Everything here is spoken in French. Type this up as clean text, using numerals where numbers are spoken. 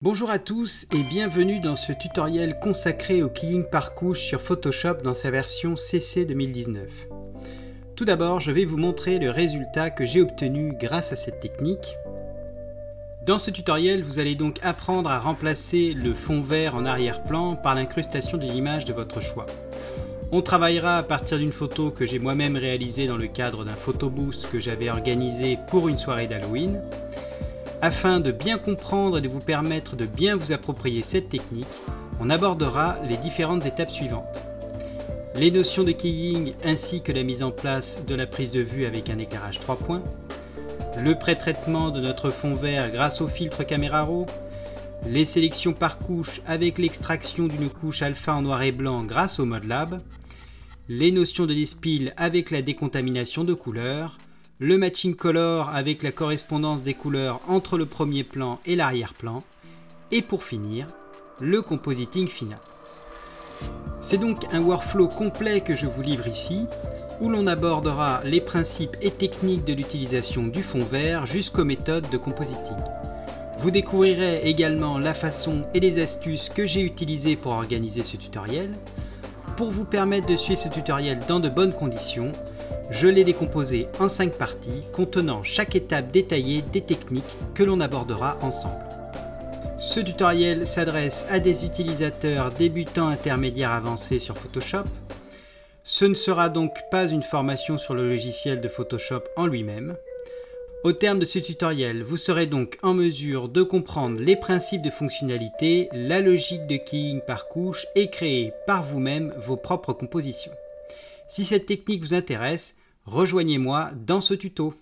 Bonjour à tous et bienvenue dans ce tutoriel consacré au keying par couche sur Photoshop dans sa version CC 2019. Tout d'abord, je vais vous montrer le résultat que j'ai obtenu grâce à cette technique. Dans ce tutoriel, vous allez donc apprendre à remplacer le fond vert en arrière-plan par l'incrustation d'une image de votre choix. On travaillera à partir d'une photo que j'ai moi-même réalisée dans le cadre d'un photobooth que j'avais organisé pour une soirée d'Halloween. Afin de bien comprendre et de vous permettre de bien vous approprier cette technique, on abordera les différentes étapes suivantes. Les notions de keying ainsi que la mise en place de la prise de vue avec un éclairage 3 points, le pré-traitement de notre fond vert grâce au filtre Camera Raw, les sélections par couche avec l'extraction d'une couche alpha en noir et blanc grâce au mode lab, les notions de dispill avec la décontamination de couleurs, le matching color avec la correspondance des couleurs entre le premier plan et l'arrière-plan, et pour finir, le compositing final. C'est donc un workflow complet que je vous livre ici, où l'on abordera les principes et techniques de l'utilisation du fond vert jusqu'aux méthodes de compositing. Vous découvrirez également la façon et les astuces que j'ai utilisées pour organiser ce tutoriel. Pour vous permettre de suivre ce tutoriel dans de bonnes conditions, je l'ai décomposé en 5 parties contenant chaque étape détaillée des techniques que l'on abordera ensemble. Ce tutoriel s'adresse à des utilisateurs débutants, intermédiaires, avancés sur Photoshop. Ce ne sera donc pas une formation sur le logiciel de Photoshop en lui-même. Au terme de ce tutoriel, vous serez donc en mesure de comprendre les principes de fonctionnalité, la logique de keying par couche et créer par vous-même vos propres compositions. Si cette technique vous intéresse, rejoignez-moi dans ce tuto.